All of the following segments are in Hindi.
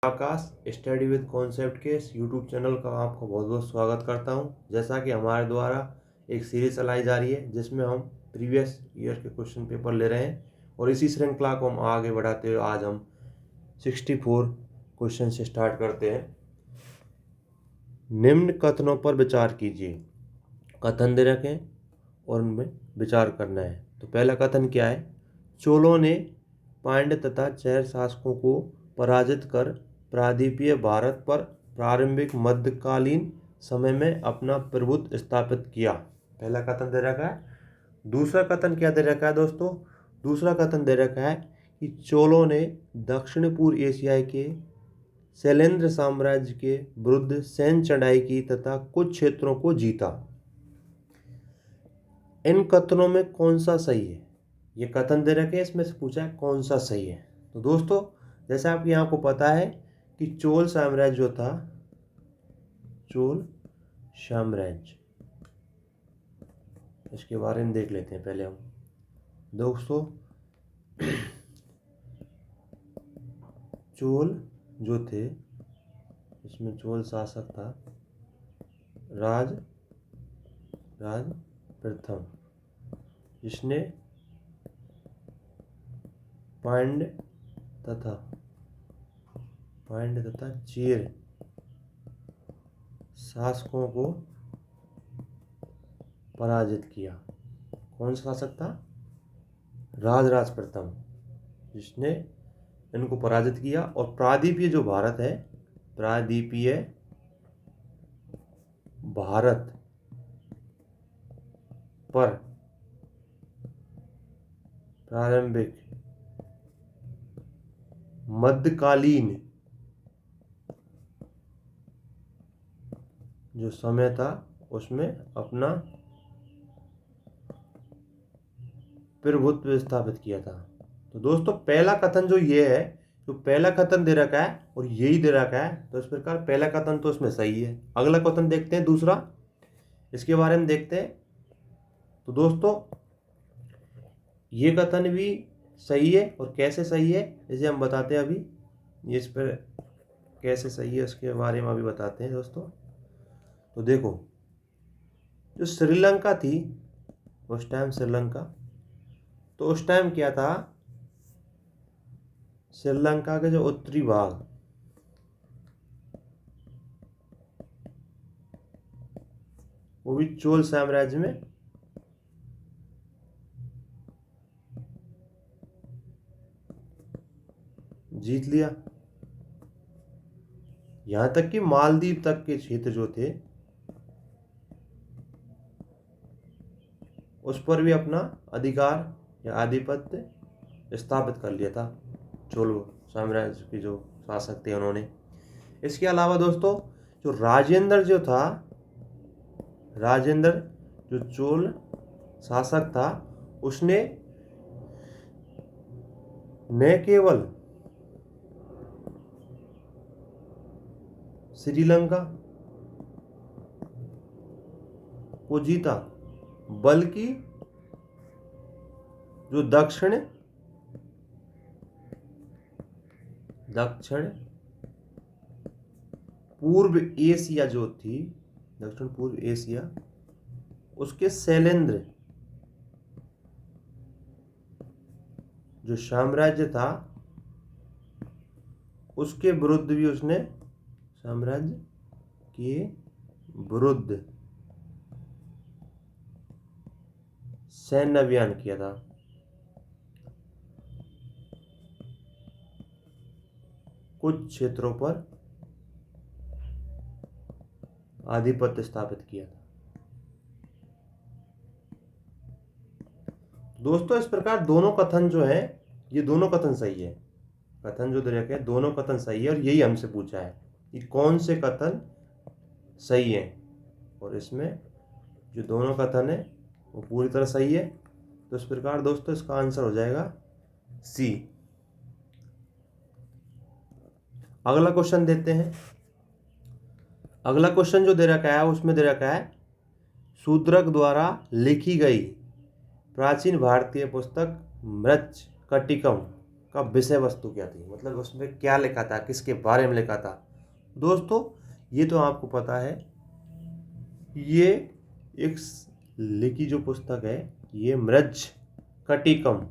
आकाश स्टडी विद कॉन्सेप्ट के इस यूट्यूब चैनल का आपको बहुत बहुत स्वागत करता हूं। जैसा कि हमारे द्वारा एक सीरीज चलाई जा रही है जिसमें हम प्रीवियस ईयर के क्वेश्चन पेपर ले रहे हैं और इसी श्रृंखला को हम आगे बढ़ाते हुए आज हम 64 क्वेश्चन से स्टार्ट करते हैं। निम्न कथनों पर विचार कीजिए। कथन दे रखे हैं और उनमें विचार करना है। तो पहला कथन क्या है? चोलों ने पांड्य तथा चैर शासकों को पराजित कर प्रायद्वीपीय भारत पर प्रारंभिक मध्यकालीन समय में अपना प्रभुत्व स्थापित किया। पहला कथन दे रखा है। दूसरा कथन क्या दे रखा है दोस्तों? दूसरा कथन दे रखा है कि चोलों ने दक्षिण पूर्व एशिया के शैलेंद्र साम्राज्य के विरुद्ध सैन्य चढ़ाई की तथा कुछ क्षेत्रों को जीता। इन कथनों में कौन सा सही है? ये कथन दे रखे हैं, इसमें से पूछा है कौन सा सही है। तो दोस्तों जैसा आपको यहाँ को पता है कि चोल साम्राज्य जो था, चोल साम्राज्य, इसके बारे में देख लेते हैं पहले हम दोस्तों। चोल जो थे, इसमें चोल शासक था राज प्रथम, जिसने पांड्य तथा चेर शासकों को पराजित किया। कौन सा शासक था? राज प्रथम, जिसने इनको पराजित किया। और प्रायद्वीपीय जो भारत है, प्रायद्वीपीय भारत पर प्रारंभिक मध्यकालीन जो समय था उसमें अपना प्रभुत्व स्थापित किया था। तो दोस्तों पहला कथन जो ये है, जो पहला कथन दे रखा है और यही दे रखा है, तो इस प्रकार पहला कथन तो इसमें सही है। अगला कथन देखते हैं दूसरा, इसके बारे में देखते हैं। तो दोस्तों ये कथन भी सही है और कैसे सही है इसे हम बताते हैं अभी। ये इस पर कैसे सही है उसके बारे में अभी बताते हैं दोस्तों। तो देखो, जो श्रीलंका थी उस टाइम, श्रीलंका, तो उस टाइम क्या था, श्रीलंका के जो उत्तरी भाग, वो भी चोल साम्राज्य में जीत लिया। यहां तक कि मालदीव तक के क्षेत्र जो थे उस पर भी अपना अधिकार या आधिपत्य स्थापित कर लिया था चोल साम्राज्य के जो शासक थे उन्होंने। इसके अलावा दोस्तों जो राजेंद्र जो था, राजेंद्र जो चोल शासक था, उसने न केवल श्रीलंका को जीता बल्कि जो दक्षिण पूर्व एशिया जो थी, दक्षिण पूर्व एशिया, उसके शैलेंद्र जो साम्राज्य था उसके विरुद्ध भी उसने, साम्राज्य के विरुद्ध सैन्य अभियान किया था। कुछ क्षेत्रों पर आधिपत्य स्थापित किया था। दोस्तों इस प्रकार दोनों कथन जो है, ये दोनों कथन सही है। कथन जो दे रखे हैं दोनों कथन सही है और यही हमसे पूछा है कि कौन से कथन सही है। और इसमें जो दोनों कथन है वो पूरी तरह सही है। तो इस प्रकार दोस्तों इसका आंसर हो जाएगा सी। अगला क्वेश्चन देते हैं। अगला क्वेश्चन जो दे रखा है उसमें दे रखा है शूद्रक द्वारा लिखी गई प्राचीन भारतीय पुस्तक मृच्छकटिकम का विषय वस्तु क्या थी, मतलब उसमें क्या लिखा था, किसके बारे में लिखा था। दोस्तों ये तो आपको पता है, ये एक लिखी जो पुस्तक है ये मृच्छकटिकम,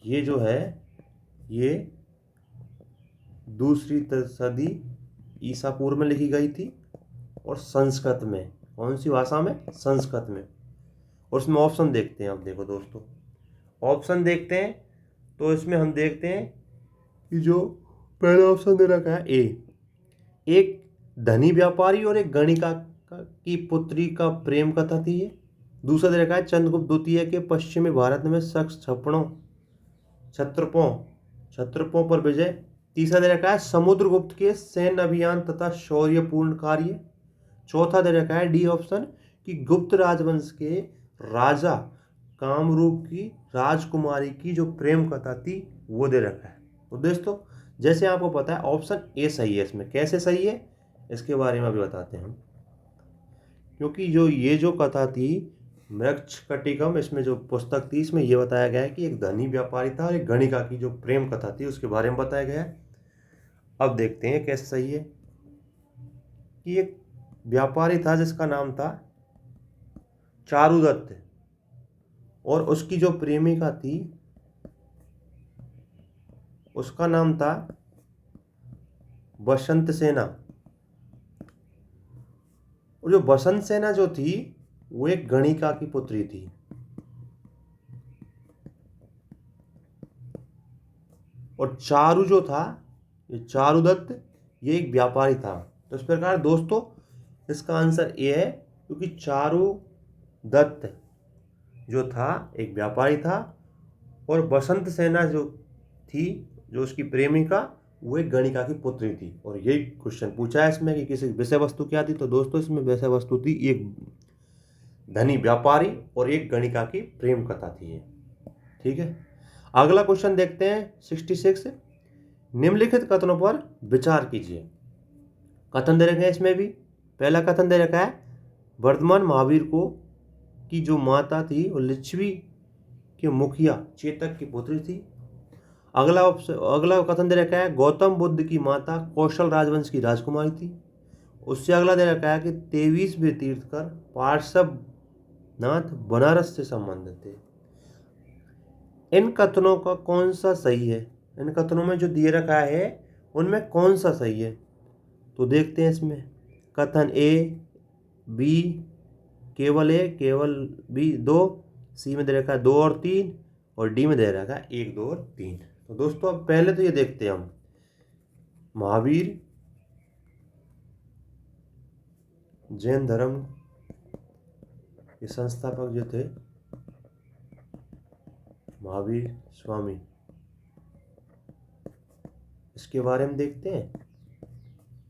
ये जो है ये दूसरी सदी ईसा पूर्व में लिखी गई थी और संस्कृत में। कौन सी भाषा में? संस्कृत में। और इसमें ऑप्शन देखते हैं। अब देखो दोस्तों, ऑप्शन देखते हैं तो इसमें हम देखते हैं कि जो पहला ऑप्शन दे रखा है ए, एक धनी व्यापारी और एक गणिका की पुत्री का प्रेम कथा थी ये। दूसरा दे रखा है चंद्रगुप्त द्वितीय के पश्चिमी भारत में शख्स क्षत्रपों पर विजय। तीसरा दे रखा है समुद्रगुप्त के सैन्य अभियान तथा शौर्यपूर्ण कार्य। चौथा दे रखा है डी ऑप्शन कि गुप्त राजवंश के राजा कामरूप की राजकुमारी की जो प्रेम कथा थी वो दे रखा है। तो दोस्तों जैसे आपको पता है ऑप्शन ए सही है। इसमें कैसे सही है इसके बारे में अभी बताते हैं हम, क्योंकि ये जो कथा थी मृच्छकटिकम, इसमें जो पुस्तक थी इसमें यह बताया गया है कि एक धनी व्यापारी था और एक गणिका की जो प्रेम कथा थी उसके बारे में बताया गया है। अब देखते हैं कैसे सही है कि एक व्यापारी था जिसका नाम था चारुदत्त और उसकी जो प्रेमिका थी उसका नाम था बसंत सेना। और जो बसंत सेना जो थी वो एक गणिका की पुत्री थी। और चारु जो था, ये चारुदत्त, ये एक व्यापारी था। तो इस प्रकार दोस्तों इसका आंसर ए है, क्योंकि चारुदत्त जो था एक व्यापारी था और बसंत सेना जो थी, जो उसकी प्रेमिका, वो एक गणिका की पुत्री थी। और यही क्वेश्चन पूछा है इसमें कि किसी विषय वस्तु क्या थी। तो दोस्तों इसमें विषय वस्तु थी एक धनी व्यापारी और एक गणिका की प्रेम कथा थी ये। ठीक है, अगला क्वेश्चन देखते हैं 66। निम्नलिखित कथनों पर विचार कीजिए। कथन दे रखे हैं इसमें भी। पहला कथन दे रखा है वर्धमान महावीर को की जो माता थी वो लिच्छवी के मुखिया चेतक की पुत्री थी। अगला कथन दे रखा है गौतम बुद्ध की माता कौशल राजवंश की राजकुमारी थी। उससे अगला दे रखा है कि 23वें तीर्थकर पार्श्वनाथ बनारस से संबंधित थे। इन कथनों का कौन सा सही है? इन कथनों में जो दिए रखा है उनमें कौन सा सही है? तो देखते हैं इसमें। कथन ए, बी, केवल ए, केवल बी, 2, सी में दे रखा है 2 और 3 और डी में दे रखा है 1, 2 और 3। तो दोस्तों अब पहले तो ये देखते हैं हम, महावीर जैन धर्म के संस्थापक जो थे महावीर स्वामी, इसके बारे में देखते हैं,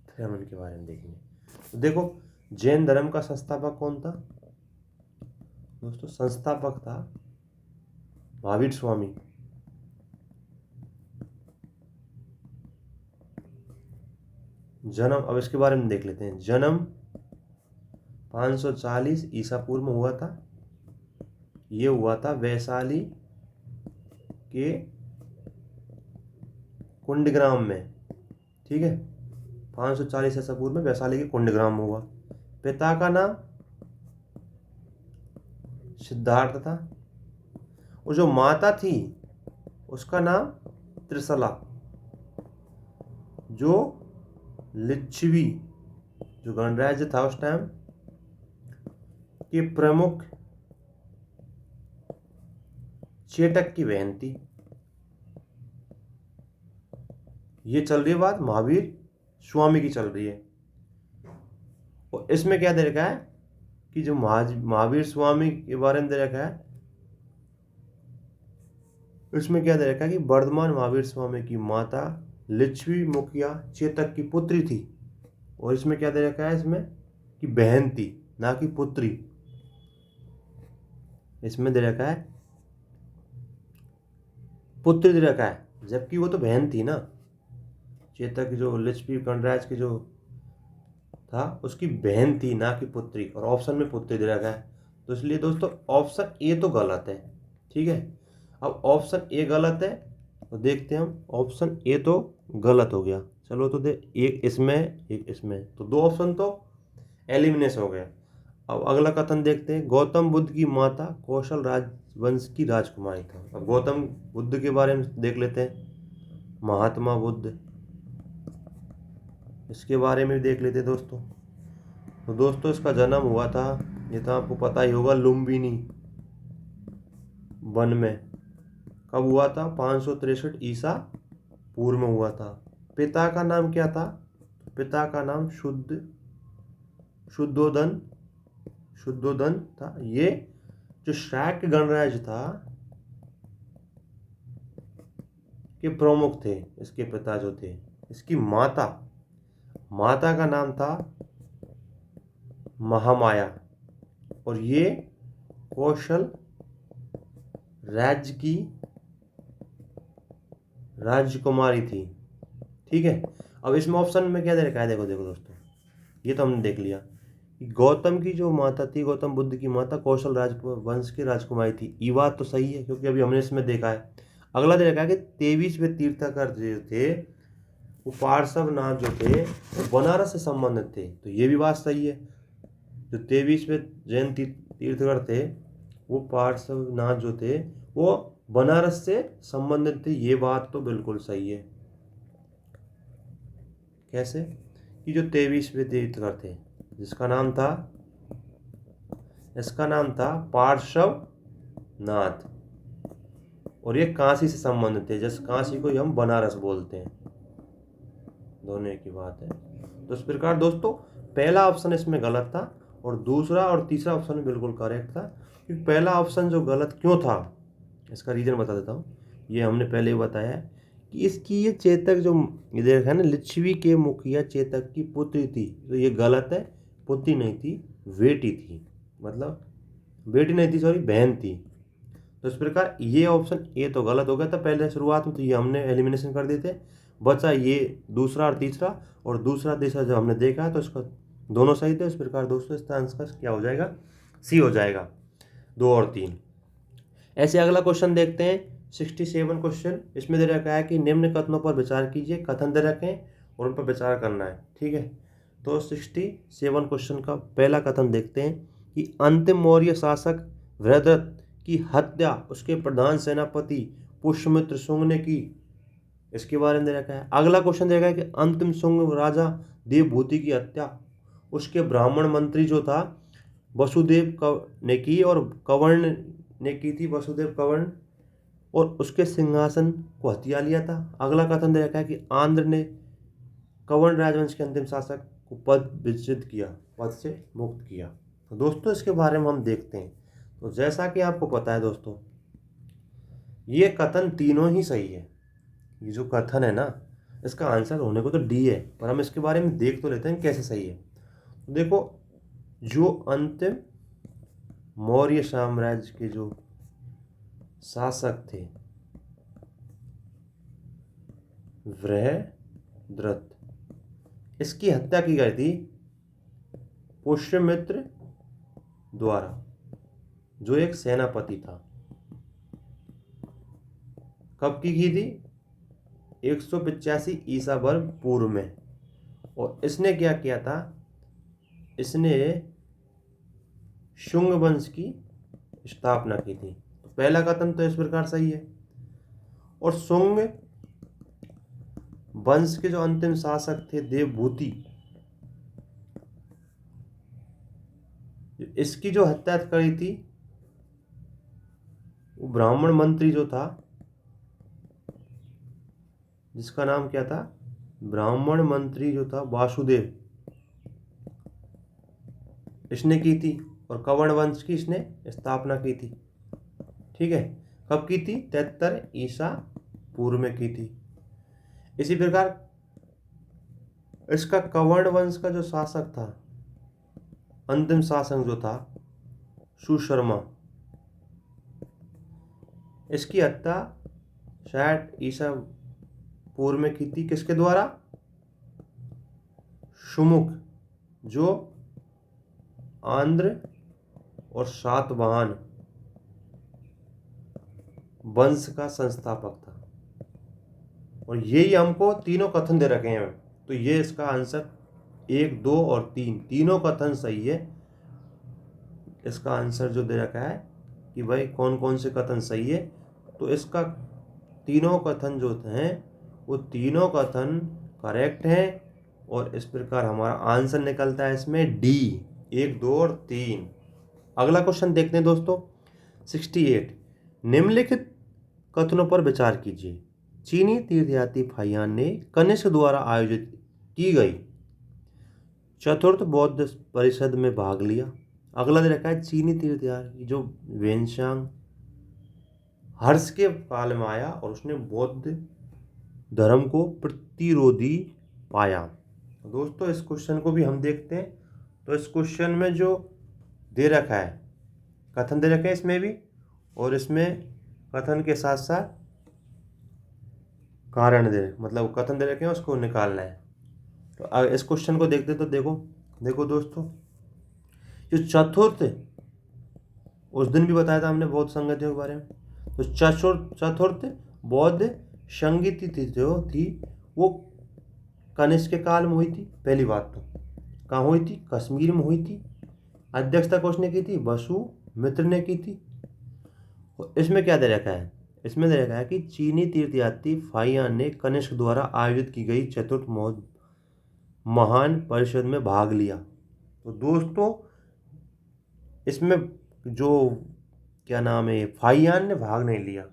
फिर हम इनके बारे में देखेंगे। तो देखो जैन धर्म का संस्थापक कौन था दोस्तों? संस्थापक था महावीर स्वामी। जन्म, अब इसके बारे में देख लेते हैं। जन्म 540 ईसा पूर्व में हुआ था। ये हुआ था वैशाली के कुंडग्राम में। ठीक है, 540 ईसा पूर्व में वैशाली के कुंडग्राम में हुआ। पिता का नाम सिद्धार्थ था और जो माता थी उसका नाम त्रिशला। जो लिच्छवी, जो गणराज्य था उस टाइम के प्रमुख चेतक की बहन थी। ये चल रही है बात महावीर स्वामी की चल रही है। और इसमें क्या दे रखा है कि जो महावीर स्वामी के बारे में दे रखा है, इसमें क्या दे रखा है कि वर्धमान महावीर स्वामी की माता लिच्छवी मुखिया चेतक की पुत्री थी। और इसमें क्या दे रखा है इसमें कि बहन थी, ना कि पुत्री। इसमें दे रखा है पुत्री दे रखा है, जबकि वो तो बहन थी ना। चेतक जो लिच्छवी गणराज्य की जो था उसकी बहन थी, ना कि पुत्री। और ऑप्शन में पुत्री दे रखा है, तो इसलिए दोस्तों ऑप्शन ए तो गलत है। ठीक है, अब ऑप्शन ए गलत है, तो देखते हैं हम, ऑप्शन ए तो गलत हो गया। चलो तो एक इसमें एक इसमें, तो दो ऑप्शन तो एलिमिनेट हो गए। अब अगला कथन देखते हैं, गौतम बुद्ध की माता कौशल राजवंश की राजकुमारी था। अब गौतम बुद्ध के बारे में देख लेते हैं, महात्मा बुद्ध, इसके बारे में भी देख लेते हैं दोस्तों। तो दोस्तों इसका जन्म हुआ था, ये तो आपको पता ही होगा, लुम्बिनी वन में। कब हुआ था? 563 ईसा पूर्व में हुआ था। पिता का नाम क्या था? पिता का नाम शुद्धोधन शुद्धोधन था। ये जो शाक्य गणराज्य था के प्रमुख थे, इसके पिता जो थे। इसकी माता का नाम था महामाया, और ये कौशल राज्य की राजकुमारी थी। ठीक है, अब इसमें ऑप्शन में क्या दे रखा है, देखो देखो दोस्तों, ये तो हमने देख लिया कि गौतम की जो माता थी, गौतम बुद्ध की माता कौशल राजवंश की राजकुमारी थी। ये बात तो सही है, क्योंकि अभी हमने इसमें देखा है। अगला दे रखा है कि 23वें तीर्थंकर जो थे, वो पार्श्वनाथ जो थे, वो बनारस से संबंधित थे। तो ये भी बात सही है, जो 23वें जैन तीर्थंकर थे, वो पार्श्वनाथ जो थे, वो बनारस से संबंधित थे। ये बात तो बिल्कुल सही है। कैसे? कि जो 23वें तीर्थंकर थे, जिसका नाम था, इसका नाम था पार्श्वनाथ, और ये काशी से संबंधित थे। जैसे काशी को ही हम बनारस बोलते हैं, दोनों की बात है। तो इस प्रकार दोस्तों पहला ऑप्शन इसमें गलत था, और दूसरा और तीसरा ऑप्शन बिल्कुल करेक्ट था। क्योंकि पहला ऑप्शन जो गलत क्यों था, इसका रीजन बता देता हूँ। ये हमने पहले ही बताया है कि इसकी ये चेतक जो इधर है ना, लिच्छवी के मुखिया चेतक की पुत्री थी। तो ये गलत है, पुत्री नहीं थी, बेटी थी। मतलब बेटी नहीं थी, सॉरी, बहन थी। तो इस प्रकार ये ऑप्शन ए तो गलत हो गया था पहले शुरुआत में, तो ये हमने एलिमिनेशन कर दिए थे। बचा ये दूसरा और तीसरा, और दूसरा तीसरा जो हमने देखा है, तो इसका दोनों सही थे। इस प्रकार दोस्तों इसका आंसर क्या हो जाएगा? सी हो जाएगा, 2 और 3। ऐसे अगला क्वेश्चन देखते हैं, 67 क्वेश्चन। इसमें दे रखा है कि निम्न कथनों पर विचार कीजिए। कथन दे रखे हैं और उन पर विचार करना है। ठीक है, तो 67 क्वेश्चन का पहला कथन देखते हैं कि अंतिम मौर्य शासक वृहद्रथ की हत्या उसके प्रधान सेनापति पुष्यमित्र शुंग ने की। इसके बारे में दे रखा है। अगला क्वेश्चन दे रखा है कि अंतिम शुंग राजा देवभूति की हत्या उसके ब्राह्मण मंत्री जो था वसुदेव ने की, और कवर्ण ने की थी, वसुदेव कवर्ण, और उसके सिंहासन को हथिया लिया था। अगला कथन दे रखा है कि आंध्र ने कवर्ण राजवंश के अंतिम शासक को पद विच्युत किया, पद से मुक्त किया। तो दोस्तों इसके बारे में हम देखते हैं। तो जैसा कि आपको पता है दोस्तों, ये कथन तीनों ही सही है। ये जो कथन है ना, इसका आंसर होने को तो डी है, पर हम इसके बारे में देख तो लेते हैं कैसे सही है। तो देखो, जो अंतिम मौर्य साम्राज्य के जो शासक थे वृहद्रथ, इसकी हत्या की गई थी पुष्यमित्र द्वारा, जो एक सेनापति था। कब की थी? 185 ईसा वर्ष पूर्व में। और इसने क्या किया था? इसने शुंग वंश की स्थापना की थी। तो पहला कथन तो इस प्रकार सही है। और शुंग वंश के जो अंतिम शासक थे देवभूति, इसकी जो हत्या करी थी, वो ब्राह्मण मंत्री जो था, जिसका नाम क्या था? ब्राह्मण मंत्री जो था वासुदेव, इसने की थी। और कवर्ण वंश की इसने स्थापना की थी। ठीक है, कब की थी? 73 ईसा पूर्व में की थी। इसी प्रकार इसका कवर्ण वंश का जो शासक था, अंतिम शासक जो था सुशर्मा, इसकी हत्या 60 ईसा पूर्व में की थी। किसके द्वारा? सुमुख, जो आंध्र और सातवाहन वंश का संस्थापक था। और यही हमको तीनों कथन दे रखे हैं, तो ये इसका आंसर 1, 2 और 3 तीनों कथन सही है। इसका आंसर जो दे रखा है कि भाई कौन कौन से कथन सही है, तो इसका तीनों कथन जो हैं वो तीनों कथन करेक्ट हैं। और इस प्रकार हमारा आंसर निकलता है इसमें डी, 1, 2 और 3। अगला क्वेश्चन देखते हैं दोस्तों, 68। निम्नलिखित कथनों पर विचार कीजिए। चीनी तीर्थयात्री फाहियान ने कनिष्क द्वारा आयोजित की गई चतुर्थ बौद्ध परिषद में भाग लिया। अगला दे रखा है चीनी तीर्थयात्री जो वेनशांग हर्ष के काल में आया और उसने बौद्ध धर्म को प्रतिरोधी पाया। दोस्तों इस क्वेश्चन को भी हम देखते हैं। तो इस क्वेश्चन में जो दे रखा है कथन दे रखे हैं इसमें भी, और इसमें कथन के साथ साथ कारण दे, मतलब कथन दे रखे हैं उसको निकालना है। तो इस क्वेश्चन को देखते तो देखो दोस्तों, जो चतुर्थ, उस दिन भी बताया था हमने बौद्ध संगतियों के बारे में। तो चतुर्थ बौद्ध संगति जो थी वो कनिष्क के काल में हुई थी। पहली बात तो कहाँ हुई थी? कश्मीर में हुई थी। अध्यक्षता किसने की थी? वसुमित्र ने की थी। और इसमें क्या दे रखा है? इसमें दे रखा है कि चीनी तीर्थयात्री फाहियान ने कनिष्क द्वारा आयोजित की गई चतुर्थ महान परिषद में भाग लिया। तो दोस्तों इसमें जो क्या नाम है, फाहियान ने भाग नहीं लिया,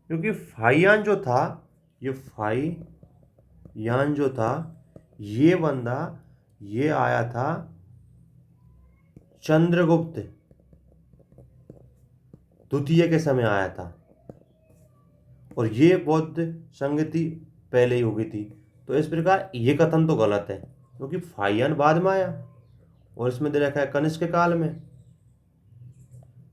क्योंकि फाहियान जो था, ये फाहियान जो था ये बंदा ये आया था चंद्रगुप्त द्वितीय के समय आया था, और ये बौद्ध संगति पहले ही हो गई थी। तो इस प्रकार ये कथन तो गलत है, क्योंकि फाहियान बाद में आया और इसमें दे रखा है कनिष्क के काल में,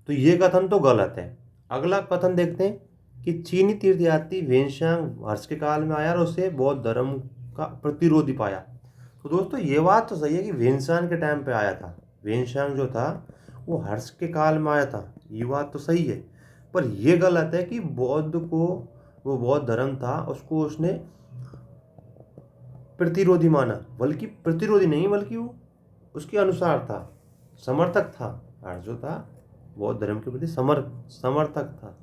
तो ये कथन तो गलत है। अगला कथन देखते हैं कि चीनी तीर्थयात्री वेनशांग हर्ष के काल में आया और उसे बौद्ध धर्म का प्रतिरोधी पाया। तो दोस्तों ये बात तो सही है कि वेनशांग के टाइम पे आया था, वेनशांग जो था वो हर्ष के काल में आया था, ये बात तो सही है। पर यह गलत है कि बौद्ध को, वो बौद्ध धर्म था उसको उसने प्रतिरोधी माना, बल्कि प्रतिरोधी नहीं, बल्कि वो उसके अनुसार था, समर्थक था। हर्ष जो था बौद्ध धर्म के प्रति समर्थक था,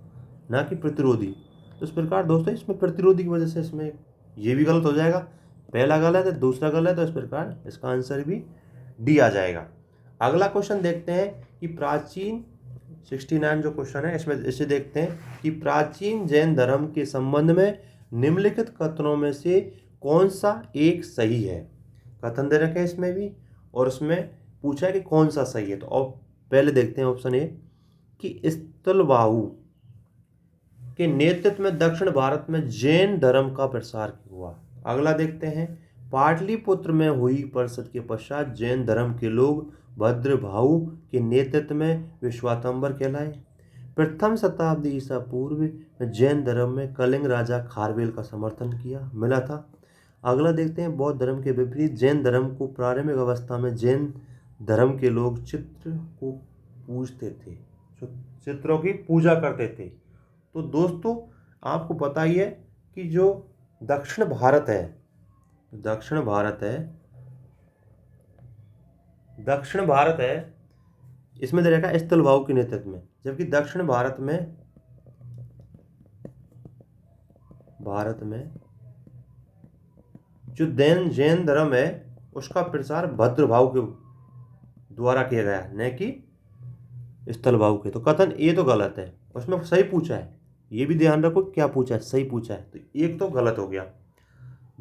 ना कि प्रतिरोधी। तो इस प्रकार दोस्तों इसमें प्रतिरोधी की वजह से इसमें ये भी गलत हो जाएगा, पहला गलत है दूसरा गलत है, तो इस प्रकार इसका आंसर भी डी आ जाएगा। अगला क्वेश्चन देखते हैं कि प्राचीन 69 जो क्वेश्चन है इसमें इसे देखते हैं कि प्राचीन जैन धर्म के संबंध में निम्नलिखित कथनों में से कौन सा एक सही है। कथन दे रखे हैं इसमें भी, और उसमें पूछा है कि कौन सा सही है। तो अब पहले देखते हैं ऑप्शन ए कि स्थलवाहु के नेतृत्व में दक्षिण भारत में जैन धर्म का प्रसार हुआ। अगला देखते हैं पाटलिपुत्र में हुई परिषद के पश्चात जैन धर्म के लोग भद्रभाहु के नेतृत्व में विश्वातंबर कहलाए। प्रथम शताब्दी ईसा पूर्व में जैन धर्म में कलिंग राजा खारवेल का समर्थन मिला था। अगला देखते हैं बौद्ध धर्म के विपरीत जैन धर्म को प्रारंभिक अवस्था में जैन धर्म के लोग चित्र को पूजते थे, चित्रों की पूजा करते थे। तो दोस्तों आपको पता ही है कि जो दक्षिण भारत है इसमें दे रखा है स्थलवाहु के नेतृत्व में, जबकि दक्षिण भारत में जो जैन धर्म है उसका प्रसार भद्रभाहु के द्वारा किया गया, न कि स्थलवाहु के। तो कथन ए तो गलत है, उसमें सही पूछा है, ये भी ध्यान रखो क्या पूछा है, सही पूछा है, तो एक तो गलत हो गया।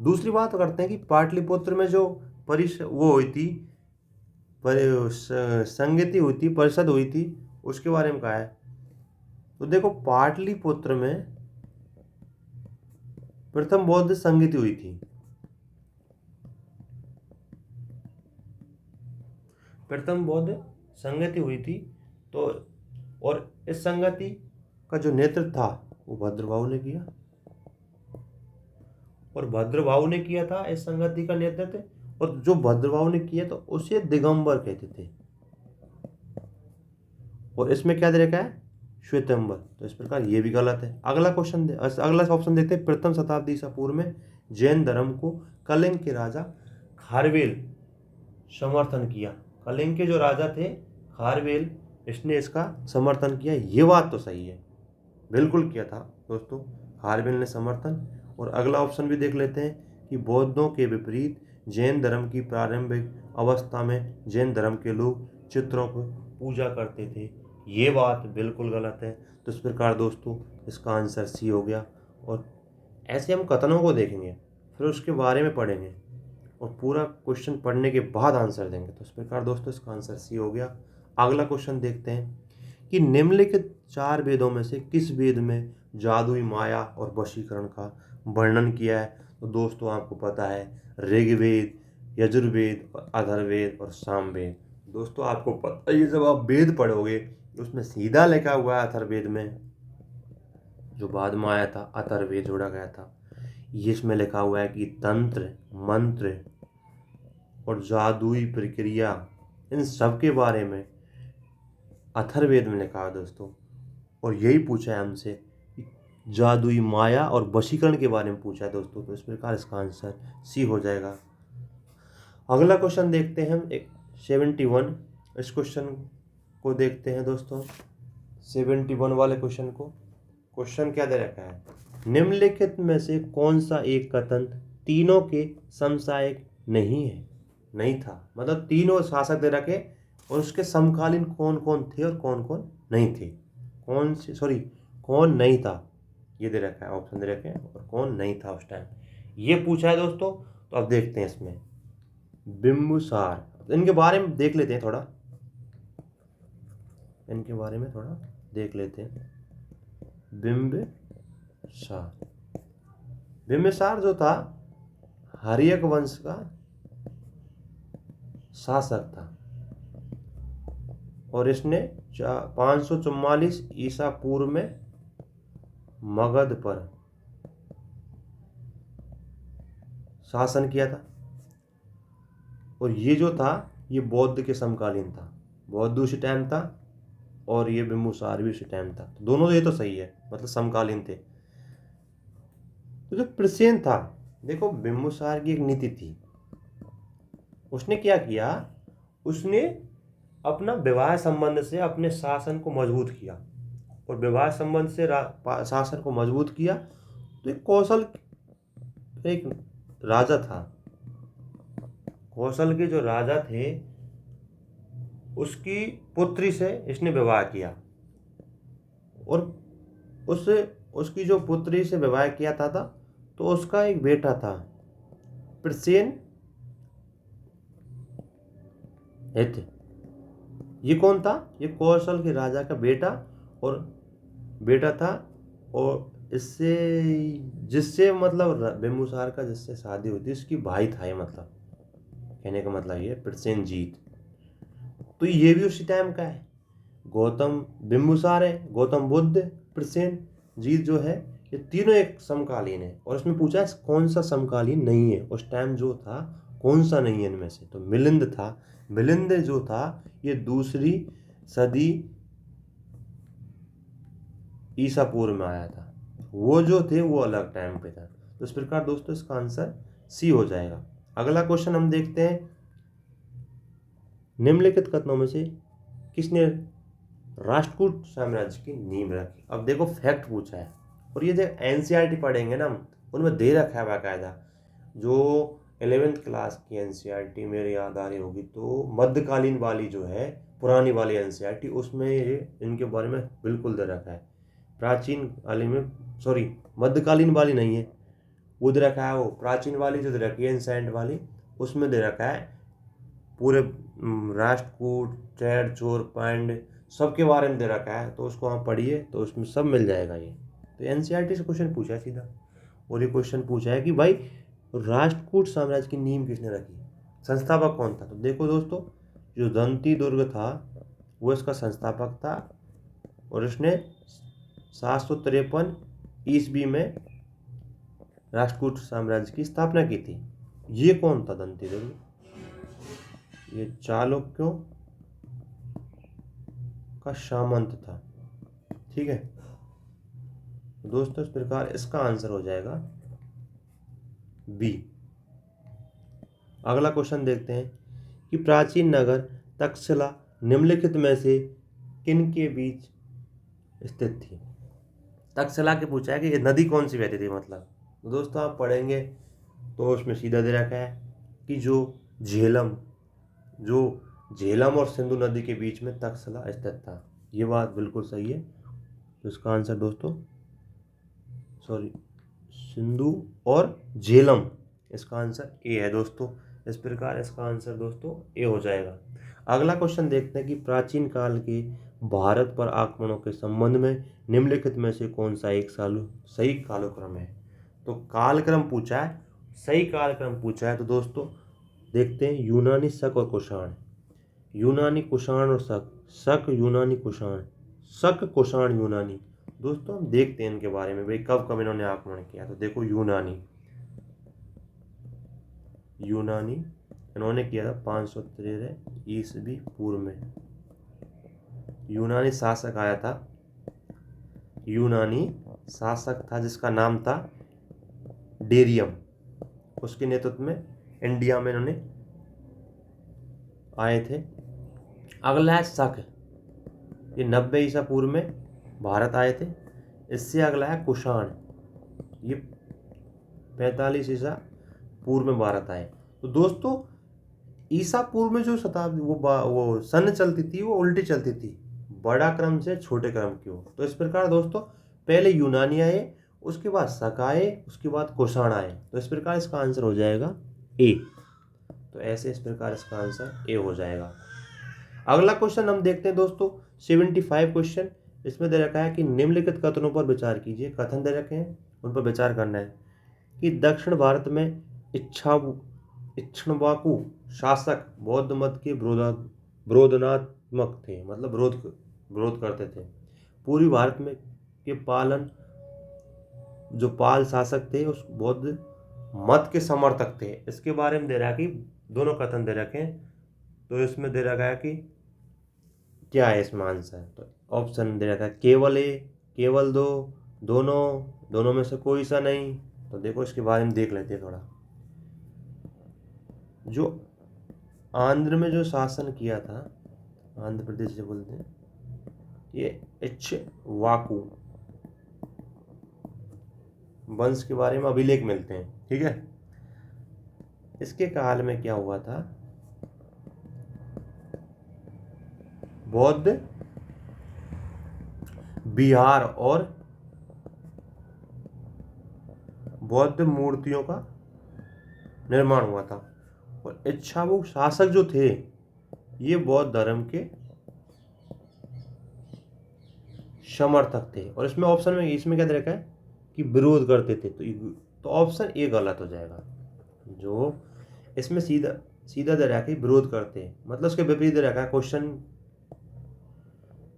दूसरी बात करते हैं कि पाटलिपुत्र में जो वो हुई थी, संगति हुई थी, परिषद हुई थी, उसके बारे में कहा है। तो देखो पाटलिपुत्र में प्रथम बौद्ध संगति हुई थी, तो और इस संगति का जो नेतृत्व था वो भद्रभाहु ने किया, और भद्रभाहु ने किया था इस संगति का नेतृत्व, और जो भद्रभाहु ने किया तो उसे दिगंबर कहते थे। और इसमें क्या दे रखा है श्वेतंबर। तो इस प्रकार ये भी गलत है। अगला ऑप्शन देखते हैं। प्रथम शताब्दी ईसा पूर्व में जैन धर्म को कलिंग के राजा खारवेल समर्थन किया। कलिंग के जो राजा थे खारवेल, इसने इसका समर्थन किया। ये बात तो सही है, बिल्कुल किया था दोस्तों, खारवेल ने समर्थन। और अगला ऑप्शन भी देख लेते हैं कि बौद्धों के विपरीत जैन धर्म की प्रारंभिक अवस्था में जैन धर्म के लोग चित्रों को पूजा करते थे। ये बात बिल्कुल गलत है। तो इस प्रकार दोस्तों इसका आंसर सी हो गया। और ऐसे हम कथनों को देखेंगे, फिर उसके बारे में पढ़ेंगे और पूरा क्वेश्चन पढ़ने के बाद आंसर देंगे। तो इस प्रकार दोस्तों इसका आंसर सी हो गया। अगला क्वेश्चन देखते हैं कि निम्नलिखित 4 वेदों में से किस वेद में जादुई माया और वशीकरण का वर्णन किया है। तो दोस्तों आपको पता है ऋग्वेद, यजुर्वेद, अथर्ववेद और सामवेद। दोस्तों आपको पता है, ये जब आप वेद पढ़ोगे तो उसमें सीधा लिखा हुआ है अथर्ववेद में, जो बाद में आया था अथर्ववेद जोड़ा गया था, ये इसमें लिखा हुआ है कि तंत्र, मंत्र और जादुई प्रक्रिया, इन सब के बारे में अथर्ववेद में लिखा है दोस्तों। और यही पूछा है हमसे कि जादुई माया और वशीकरण के बारे में पूछा है दोस्तों। तो इस प्रकार इसका आंसर सी हो जाएगा। अगला क्वेश्चन देखते हैं हम 71। इस क्वेश्चन को देखते हैं दोस्तों, 71 वाले क्वेश्चन को। क्वेश्चन क्या दे रखा है, निम्नलिखित में से कौन सा एक कथन तीनों के समसामयिक नहीं था। मतलब तीनों शासक दे रखे और उसके समकालीन कौन कौन थे और कौन कौन नहीं थे। कौन नहीं था, ये दे रखा है, ऑप्शन दे रखे हैं, और कौन नहीं था उस टाइम, ये पूछा है दोस्तों। तो अब देखते हैं इसमें बिंबुसार, इनके बारे में देख लेते हैं थोड़ा, देख लेते हैं। बिंबिसार जो था हर्यक वंश का शासक था और इसने 544 ईसा पूर्व में मगध पर शासन किया था। और ये जो था ये बौद्ध के समकालीन था, बौद्ध उसी टाइम था और ये बिंबुसार भी उसी टाइम था। तो दोनों ये तो सही है, मतलब समकालीन थे। तो जो प्रसेन था, देखो बिंबुसार की एक नीति थी, उसने क्या किया, उसने अपना विवाह संबंध से अपने शासन को मजबूत किया। और विवाह संबंध से शासन को मजबूत किया। तो एक कौशल, एक राजा था, कौशल के जो राजा थे उसकी पुत्री से इसने विवाह किया। और उसकी जो पुत्री से विवाह किया था तो उसका एक बेटा था प्रसेन हित। ये कौन था, ये कौशल के राजा का बेटा था। और जिससे मतलब बिंबुसार का जिससे शादी हुई थी उसकी भाई था ये, मतलब कहने का मतलब ये प्रसेनजीत। तो ये भी उसी टाइम का है। बिंबुसार है, गौतम बुद्ध, प्रसेनजीत जो है, ये तीनों एक समकालीन है। और इसमें पूछा है कौन सा समकालीन नहीं है, उस टाइम जो था कौन सा नहीं है इनमें से। तो मिलिंद था। मिलिंद जो था ये 2री सदी ईसा पूर्व में आया था, वो जो थे वो अलग टाइम पे था। तो इस प्रकार दोस्तों इसका आंसर सी हो जाएगा। अगला क्वेश्चन हम देखते हैं, निम्नलिखित कथनों में से किसने राष्ट्रकूट साम्राज्य की नींव रखी। अब देखो फैक्ट पूछा है, और ये जो एनसीईआरटी पढ़ेंगे ना उनमें दे रखा है बाकायदा। जो 11th क्लास की एनसीईआरटी मेरे याद आ रही होगी तो मध्यकालीन वाली जो है, पुरानी वाली एनसीईआरटी, उसमें ये इनके बारे में बिल्कुल दे रखा है। प्राचीन वाली में, मध्यकालीन वाली नहीं है, वो दे रखा है, वो प्राचीन वाली जो दे रखी है एंसेंट वाली, उसमें दे रखा है पूरे राष्ट्रकूट, चैर, चोर, पांड्य सबके बारे में दे रखा है। तो उसको आप पढ़िए तो उसमें सब मिल जाएगा ये। तो एनसीईआरटी से क्वेश्चन पूछा है सीधा, और ये क्वेश्चन पूछा है कि भाई राष्ट्रकूट साम्राज्य की नींव किसने रखी, संस्थापक कौन था। तो देखो दोस्तों, जो दंती दुर्ग था वो इसका संस्थापक था, और इसने 753 ईस्वी में राष्ट्रकूट साम्राज्य की स्थापना की थी। ये कौन था दंती दुर्ग, ये चालुक्यों का सामंत था। ठीक है दोस्तों, इस प्रकार इसका आंसर हो जाएगा बी। अगला क्वेश्चन देखते हैं कि प्राचीन नगर तक्षशिला निम्नलिखित में से किन के बीच स्थित थी। तक्षशिला के पूछा है कि ये नदी कौन सी बहती थी, मतलब तो दोस्तों आप पढ़ेंगे तो उसमें सीधा दे रखा है कि जो झेलम और सिंधु नदी के बीच में तक्षशिला स्थित था। ये बात बिल्कुल सही है। तो इसका आंसर दोस्तों सिंधु और झेलम, इसका आंसर ए है दोस्तों। इस प्रकार इसका आंसर दोस्तों ए हो जाएगा। अगला क्वेश्चन देखते हैं कि प्राचीन काल के भारत पर आक्रमणों के संबंध में निम्नलिखित में से कौन सा एक सही कालक्रम है। तो कालक्रम पूछा है, सही कालक्रम पूछा है, तो दोस्तों देखते हैं यूनानी, शक और कुषाण। यूनानी, कुषाण और शक यूनानी, कुषाण, शक कुषाण यूनानी। दोस्तों हम देखते हैं इनके बारे में, भाई कब कब इन्होंने आक्रमण किया। तो देखो यूनानी इन्होंने किया था 513 ईस्वी पूर्व में। यूनानी शासक आया था, यूनानी शासक था जिसका नाम था डेरियम। उसके नेतृत्व में इंडिया में इन्होंने आए थे। अगला है शक, ये 90 ईसा पूर्व में भारत आए थे। इससे अगला है कुषाण, ये 45 ईसा पूर्व में भारत आए। तो दोस्तों ईसा पूर्व में जो शताब्दी वो सन चलती थी वो उल्टी चलती थी, बड़ा क्रम से छोटे क्रम की ओर। तो इस प्रकार दोस्तों पहले यूनानी आए, उसके बाद शक आए, उसके बाद कुषाण आए। तो इस प्रकार इसका आंसर हो जाएगा ए। तो ऐसे इस प्रकार इसका आंसर ए हो जाएगा। अगला क्वेश्चन हम देखते हैं दोस्तों 75 क्वेश्चन। इसमें दे रखा है कि निम्नलिखित कथनों पर विचार कीजिए। कथन दे रखे हैं, उन पर विचार करना है कि दक्षिण भारत में इक्ष्वाकु शासक बौद्ध मत के विरोधात्मक थे, मतलब विरोध करते थे। पूर्वी भारत में के जो पाल शासक थे उस बौद्ध मत के समर्थक थे। इसके बारे में दे रहा है कि दोनों कथन दे रखे हैं। तो इसमें दे रखा है कि क्या है इसमें आंसर। तो ऑप्शन दे रखा है केवल ए, केवल दो, दोनों में से कोई सा नहीं। तो देखो इसके बारे में देख लेते हैं थोड़ा। जो आंध्र में जो शासन किया था, आंध्र प्रदेश से बोलते हैं, ये इक्ष्वाकु वंश के बारे में अभिलेख मिलते हैं। ठीक है, इसके काल में क्या हुआ था, बौद्ध विहार और बौद्ध मूर्तियों का निर्माण हुआ था। और इक्ष्वाकु शासक जो थे ये बौद्ध धर्म के समर्थक थे। और इसमें ऑप्शन में इसमें क्या दे रखा है कि विरोध करते थे। तो ऑप्शन ए गलत हो जाएगा। जो इसमें सीधा दे रखा है कि विरोध करते हैं, मतलब उसके विपरीत दे रखा है। क्वेश्चन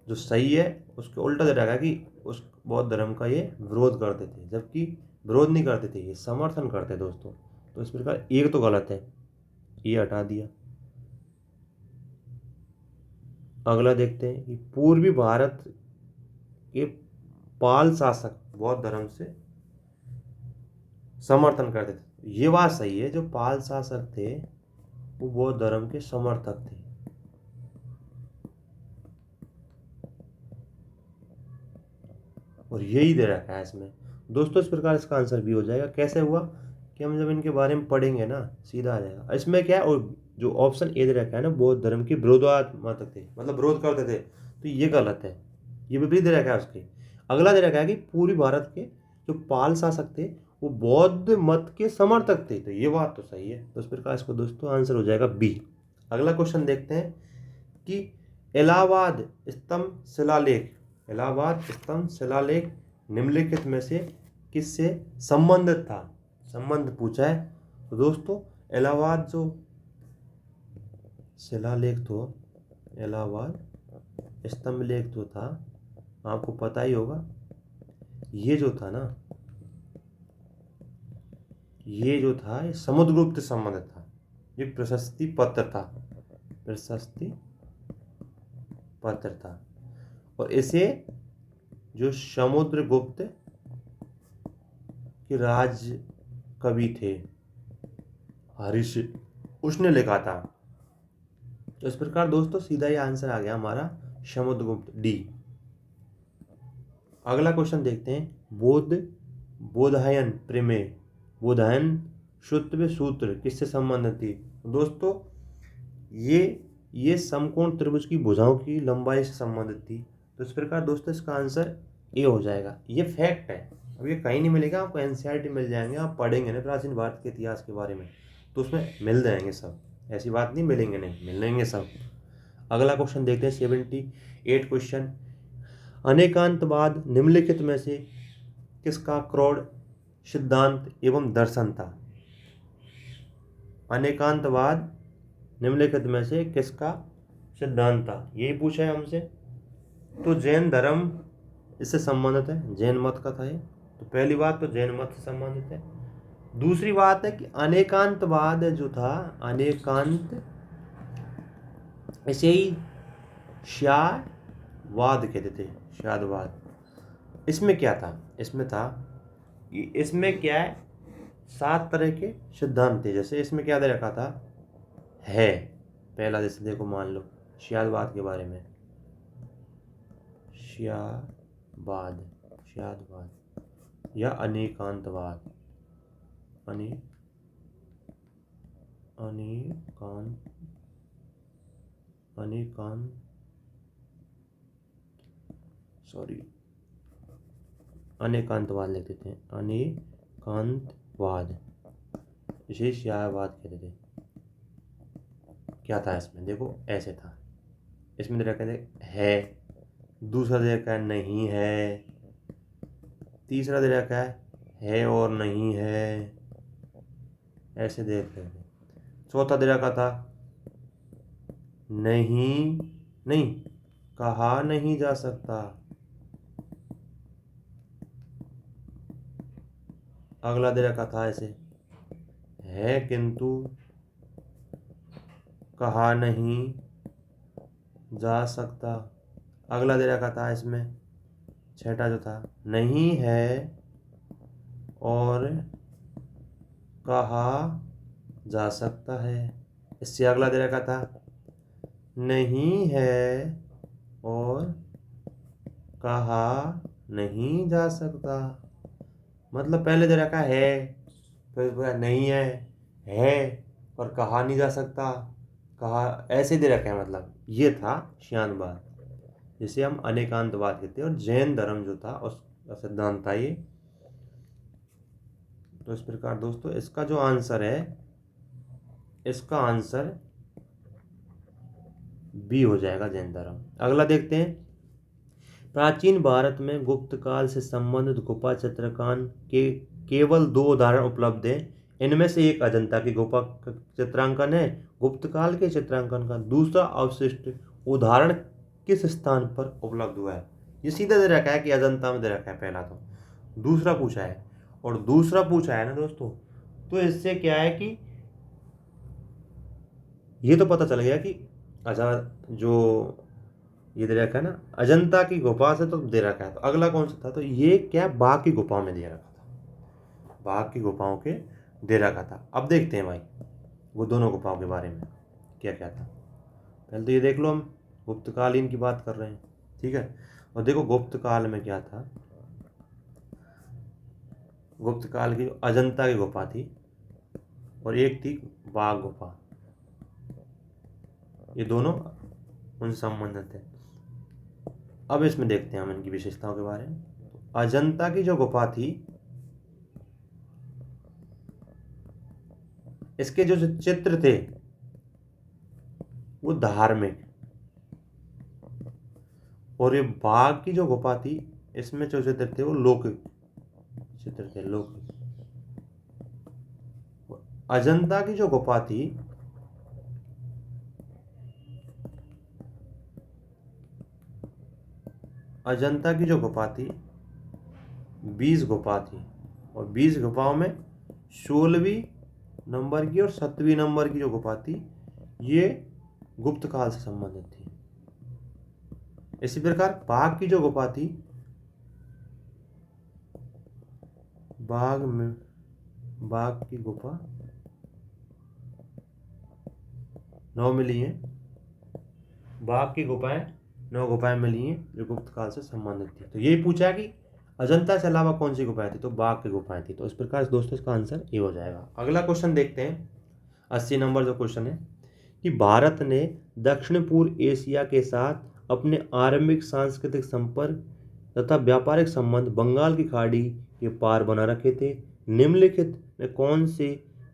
जो सही है उसके उल्टा दे रखा है कि उस बौद्ध धर्म का ये विरोध करते थे, जबकि विरोध नहीं करते थे, ये समर्थन करते दोस्तों। तो इस प्रकार एक तो गलत है, ये हटा दिया। अगला देखते हैं कि पूर्वी भारत के पाल शासक बौद्ध धर्म से समर्थन करते थे। ये बात सही है, जो पाल शासक थे वो बौद्ध धर्म के समर्थक थे। और यही दे रखा है इसमें दोस्तों। इस प्रकार इसका आंसर भी हो जाएगा। कैसे हुआ कि हम जब इनके बारे में पढ़ेंगे ना सीधा आ जाएगा। इसमें क्या है, और जो ऑप्शन ए दे रखा है ना, बौद्ध धर्म के विरोधात्मक थे, मतलब विरोध करते थे, तो ये गलत है, ये विपरीत दे रखा है उसके। अगला दे रखा है कि पूर्वी भारत के जो पाल शासक थे वो बौद्ध मत के समर्थक थे। तो ये बात तो सही है। तो इस प्रकार इसको दोस्तों आंसर हो जाएगा बी। अगला क्वेश्चन देखते हैं कि इलाहाबाद स्तंभ शिलालेख निम्नलिखित में से किससे संबंधित था। संबंध पूछा है। तो दोस्तों इलाहाबाद जो शिलालेख तो इलाहाबाद स्तंभ लेख जो था, आपको पता ही होगा, ये जो था ना, ये जो था ये समुद्रगुप्त से संबंधित था। ये प्रशस्ति पत्र था। और इसे जो समुद्रगुप्त के राज कवि थे हर्ष, उसने लिखा था। तो इस प्रकार दोस्तों सीधा ये आंसर आ गया हमारा समुद्रगुप्त, डी। अगला क्वेश्चन देखते हैं। बोधायन प्रमेय, बोधायन सूत्र किससे संबंधित थी? दोस्तों ये समकोण त्रिभुज की भुजाओं की लंबाई से संबंधित थी। तो इस प्रकार दोस्तों इसका आंसर ए हो जाएगा। ये फैक्ट है, अब ये कहीं नहीं मिलेगा आपको, एनसीईआरटी मिल जाएंगे, आप पढ़ेंगे ना प्राचीन भारत के इतिहास के बारे में तो उसमें मिल जाएंगे सब, ऐसी बात नहीं मिलेंगे नहीं, मिलेंगे सब। अगला क्वेश्चन देखते हैं 78 क्वेश्चन। अनेकांतवाद निम्नलिखित में से किसका क्रोड सिद्धांत एवं दर्शन था? अनेकांतवाद निम्नलिखित में से किसका सिद्धांत था, यही पूछा है हमसे। तो जैन धर्म इससे संबंधित है, जैन मत का था ये। तो पहली बात तो जैन मत से संबंधित है। दूसरी बात है कि अनेकांतवाद जो था, अनेकांत इसे ही श्यावाद कहते थे, श्यावाद। इसमें क्या था? इसमें था कि इसमें क्या है, 7 तरह के सिद्धांत थे। जैसे इसमें क्या दे रखा था, है पहला, जैसे देखो मान लो श्यावाद के बारे में, श्यावाद या अनेकांतवाद, अनेकांतवाद लिखते थे, अनेकांतवाद इसे श्यावाद कहते थे। क्या था इसमें, देखो ऐसे था। इसमें दे रखा है, दूसरा दे रखा है नहीं है, तीसरा दे रखा है और नहीं है, ऐसे दे रखे थे। चौथा दे रखा था नहीं कहा नहीं जा सकता। अगला दे रखा था ऐसे, है किंतु कहा नहीं जा सकता। अगला दे रखा था इसमें, छठा जो था, नहीं है और कहा जा सकता है। इससे अगला दे रखा था, नहीं है और कहा नहीं जा सकता। मतलब पहले दे रखा है, फिर नहीं है और कहा नहीं जा सकता, कहा ऐसे दे रखा है। मतलब ये था श्यानवाद, जिसे हम अनेकांतवाद कहते हैं। और जैन धर्म जो था उसका सिद्धांत था ये। तो इस प्रकार दोस्तों इसका जो आंसर है, इसका आंसर बी हो जाएगा, जैन धर्म। अगला देखते हैं। प्राचीन भारत में गुप्त काल से संबंधित गुफा चित्रकान के केवल 2 उदाहरण उपलब्ध हैं। इनमें से एक अजंता की गुफा चित्रांकन है गुप्त काल के चित्रांकन का, दूसरा अवशिष्ट उदाहरण किस स्थान पर उपलब्ध हुआ है? ये सीधा दे रखा है कि अजंता में दे रखा है पहला, तो दूसरा पूछा है। और दूसरा पूछा है ना दोस्तों, तो इससे क्या है कि ये तो पता चल गया कि अच्छा जो ये दे रखा है ना अजंता की गुफा से तो दे रखा है। तो अगला कौन सा था? तो ये क्या बाघ की गुफाओं में दे रखा था, बाघ की गुफाओं के दे रखा था। अब देखते हैं भाई वो दोनों गुफाओं के बारे में क्या क्या था। पहले तो ये देख लो, हम गुप्तकालीन की बात कर रहे हैं, ठीक है। और देखो गुप्त काल में क्या था। गुप्त काल की अजंता की गुफा थी और एक थी बाघ गुफा, ये दोनों उनसे संबंधित है। अब इसमें देखते हैं हम इनकी विशेषताओं के बारे में। अजंता की जो गुफा थी, इसके जो चित्र थे वो धार्मिक, और ये बाघ की जो गुफा थी इसमें जो चित्र थे वो लौकिक चित्र थे, लौकिक। अजंता की जो गुफा थी, अजंता की जो गुफा थी 20 गुफा थी, और 20 गुफाओं में 16वीं नंबर की और 7वीं नंबर की जो गुफा थी ये गुप्त काल से संबंधित थी। इसी प्रकार बाघ की जो गुफा थी बाघ की गुफा 9 मिली हैं। बाघ की गुफाएं 9 गुफाएं मिली हैं जो गुप्त काल से संबंधित थी। तो यही पूछा है कि अजंता से अलावा कौन सी गुफाएं थी, तो बाघ की गुफाएं थी। तो इस प्रकार से दोस्तों इसका आंसर ए हो जाएगा। अगला क्वेश्चन देखते हैं, 80 नंबर जो क्वेश्चन है कि भारत ने दक्षिण पूर्व एशिया के साथ अपने आरंभिक सांस्कृतिक संपर्क तथा व्यापारिक संबंध बंगाल की खाड़ी के पार बना रखे थे। निम्नलिखित में कौन से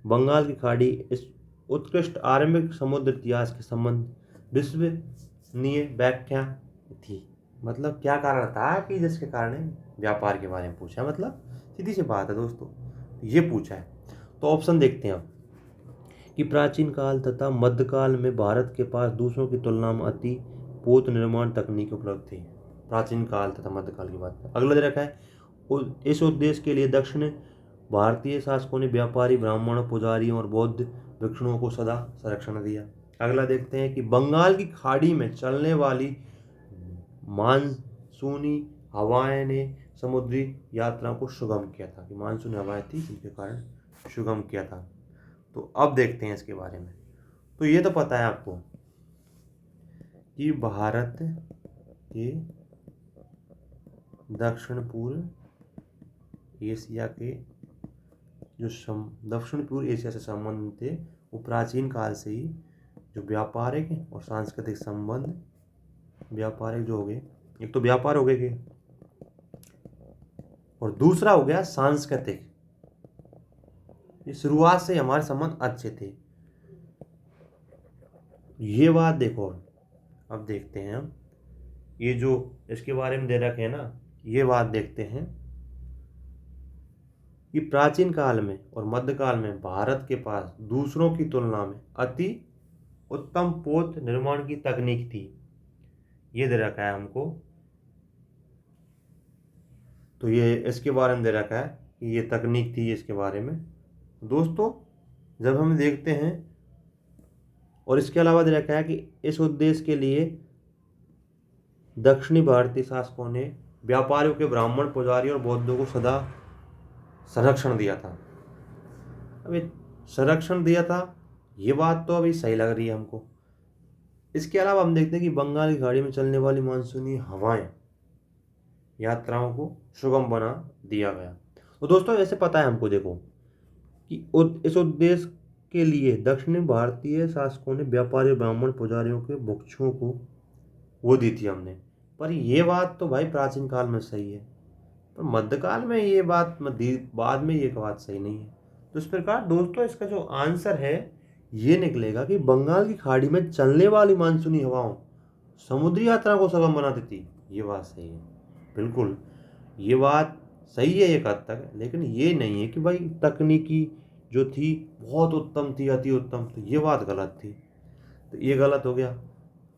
बंगाल की खाड़ी इस उत्कृष्ट आरंभिक समुद्र इतिहास के संबंध विश्वसनीय व्याख्या थी। मतलब क्या कारण था कि जिसके कारण व्यापार के बारे में पूछा, मतलब सीधी सी बात है दोस्तों, ये पूछा है। तो ऑप्शन देखते हैं अब कि प्राचीन काल तथा मध्यकाल में भारत के पास दूसरों की तुलना में अति पोत निर्माण तकनीक उपलब्ध थी। प्राचीन काल तथा मध्यकाल की बात है। अगला दे रखा है इस उद्देश्य के लिए दक्षिण भारतीय शासकों ने व्यापारी ब्राह्मणों पुजारियों और बौद्ध भिक्षुओं को सदा संरक्षण दिया। अगला देखते हैं कि बंगाल की खाड़ी में चलने वाली मानसूनी हवाएं ने समुद्री यात्रा को सुगम किया था, कि मानसूनी हवाएं थी जिनके कारण सुगम किया था। तो अब देखते हैं इसके बारे में। तो ये तो पता है आपको कि भारत के दक्षिण पूर्व एशिया के जो दक्षिण पूर्व एशिया से संबंध थे वो प्राचीन काल से ही जो व्यापारिक और सांस्कृतिक संबंध, व्यापारिक जो हो गए, एक तो व्यापार हो गए और दूसरा हो गया सांस्कृतिक, शुरुआत से हमारे संबंध अच्छे थे। ये बात देखो, अब देखते हैं हम ये जो इसके बारे में दे रखे हैं ना, ये बात देखते हैं कि प्राचीन काल में और मध्यकाल में भारत के पास दूसरों की तुलना में अति उत्तम पोत निर्माण की तकनीक थी। ये दे रखा है हमको। तो ये इसके बारे में दे रखा है कि ये तकनीक थी इसके बारे में। दोस्तों जब हम देखते हैं, और इसके अलावा दे रखा है कि इस उद्देश्य के लिए दक्षिणी भारतीय शासकों ने व्यापारियों के ब्राह्मण पुजारी और बौद्धों को सदा संरक्षण दिया था। अभी संरक्षण दिया था, ये बात तो अभी सही लग रही है हमको। इसके अलावा हम देखते हैं कि बंगाल की खाड़ी में चलने वाली मानसूनी हवाएं यात्राओं को सुगम बना दिया गया। तो दोस्तों ऐसे पता है हमको, देखो कि इस उद्देश्य के लिए दक्षिणी भारतीय शासकों ने व्यापारी ब्राह्मण पुजारियों के भिक्षुओं को वो दी थी हमने। पर ये बात तो भाई प्राचीन काल में सही है, पर मध्यकाल में ये बात बाद में ये बात सही नहीं है। तो इस प्रकार दोस्तों इसका जो आंसर है ये निकलेगा कि बंगाल की खाड़ी में चलने वाली मानसूनी हवाओं समुद्री यात्रा को सुगम बना देती। ये बात सही है, बिल्कुल ये बात सही है एक हद तक, लेकिन ये नहीं है कि भाई तकनीकी जो थी बहुत उत्तम थी, अति उत्तम, तो ये बात गलत थी। तो ये गलत हो गया।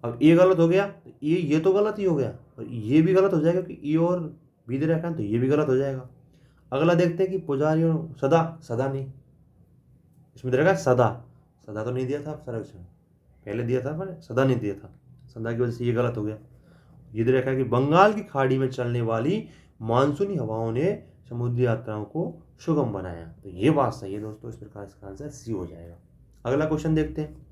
अब ये गलत हो गया तो ये तो गलत ही हो गया, और ये भी गलत हो जाएगा कि ये और भी दे रखा है, तो ये भी गलत हो जाएगा। अगला देखते हैं कि पुजारियों सदा, सदा नहीं, इसमें दे रखा है सदा, सदा तो नहीं दिया था संरक्षण, पहले दिया था पर सदा नहीं दिया था, सदा की वजह से ये गलत हो गया। ये दे रखा है कि बंगाल की खाड़ी में चलने वाली मानसूनी हवाओं ने समुद्री यात्राओं को सुगम बनाया। तो ये बात सही है दोस्तों, इस प्रकार इसका आंसर सी हो जाएगा। अगला क्वेश्चन देखते हैं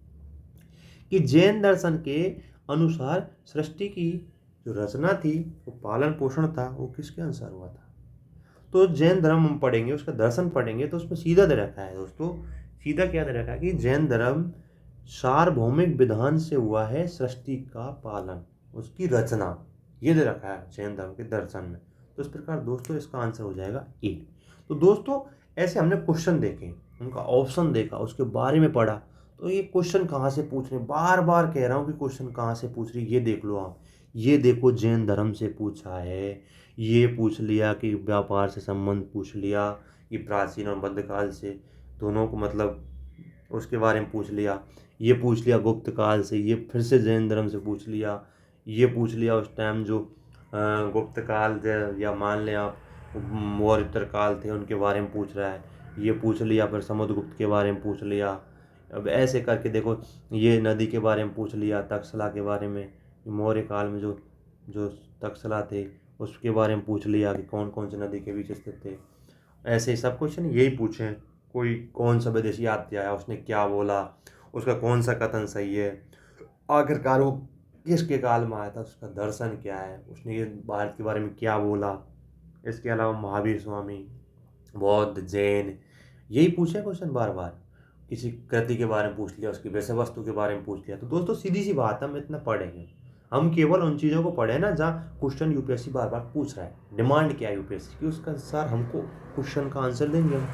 कि जैन दर्शन के अनुसार सृष्टि की जो रचना थी, वो पालन पोषण था, वो किसके अनुसार हुआ था। तो जैन धर्म हम पढ़ेंगे, उसका दर्शन पढ़ेंगे, तो उसमें सीधा दे रखा है दोस्तों, सीधा क्या दे रखा है कि जैन धर्म सार्वभौमिक विधान से हुआ है सृष्टि का पालन, उसकी रचना, ये दे रखा है जैन धर्म के दर्शन में। तो इस प्रकार दोस्तों इसका आंसर हो जाएगा ए। तो दोस्तों ऐसे हमने क्वेश्चन देखे, उनका ऑप्शन देखा, उसके बारे में पढ़ा। तो ये क्वेश्चन कहाँ से पूछ रहे, बार बार कह रहा हूँ कि क्वेश्चन कहाँ से पूछ रही, ये देख लो आप। ये देखो जैन धर्म से पूछा है, ये पूछ लिया कि व्यापार से संबंध पूछ लिया, कि प्राचीन और मध्यकाल से दोनों को मतलब उसके बारे में पूछ लिया, ये पूछ लिया गुप्त काल से, ये फिर से जैन धर्म से पूछ लिया, ये पूछ लिया उस टाइम जो गुप्त काल या मान लें आप मौर्य काल थे उनके बारे में पूछ रहा है, ये पूछ लिया, फिर समुद्रगुप्त के बारे में पूछ लिया। अब ऐसे करके देखो, ये नदी के बारे में पूछ लिया, तक्षशिला के बारे में, मौर्य काल में जो जो तक्षशिला थे उसके बारे में पूछ लिया कि कौन कौन सी नदी के बीच स्थित थे। ऐसे ही सब क्वेश्चन यही पूछें। कोई कौन सा विदेशी यात्री आया, उसने क्या बोला, उसका कौन सा कथन सही है, आखिरकार वो किसके काल में आया था, उसका दर्शन क्या है, उसने ये भारत के बारे में क्या बोला। इसके अलावा महावीर स्वामी, बौद्ध, जैन, यही पूछे क्वेश्चन बार बार। किसी कृति के बारे में पूछ लिया, उसकी विषय वस्तु के बारे में पूछ लिया। तो दोस्तों सीधी सी बात है, हम इतना पढ़ेंगे, हम केवल उन चीज़ों को पढ़े ना जहाँ क्वेश्चन यूपीएससी बार बार पूछ रहा है। डिमांड क्या है यूपीएससी की, उसका अनुसार हमको क्वेश्चन का आंसर देंगे हम।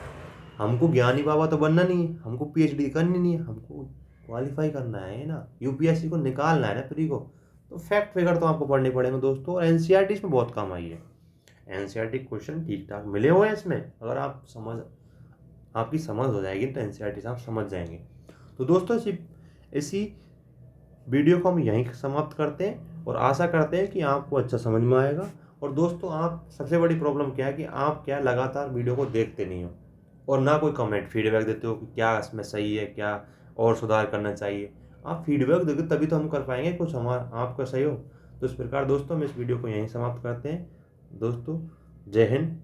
हमको ज्ञानी बाबा तो बनना नहीं है, हमको पीएचडी करनी नहीं है, हमको क्वालिफाई करना है ना, यूपीएससी को निकालना है ना प्री को। तो फैक्ट फिगर तो आपको पढ़ने पड़ेंगे दोस्तों। और एनसीईआरटी इसमें बहुत काम आई है। एनसीईआरटी क्वेश्चन ठीक ठाक मिले हुए हैं इसमें, अगर आपकी समझ हो जाएगी तो एनसीईआरटी से आप समझ जाएंगे। तो दोस्तों इसी वीडियो को हम यहीं समाप्त करते हैं और आशा करते हैं कि आपको अच्छा समझ में आएगा। और दोस्तों आप सबसे बड़ी प्रॉब्लम क्या है कि आप क्या लगातार वीडियो को देखते नहीं हो और ना कोई कमेंट फीडबैक देते हो कि क्या इसमें सही है, क्या और सुधार करना चाहिए। आप फीडबैक दोगे तभी तो हम कर पाएंगे कुछ हमारा आपका सहयोग। तो इस प्रकार दोस्तों हम इस वीडियो को यहीं समाप्त करते हैं। दोस्तों जय हिंद,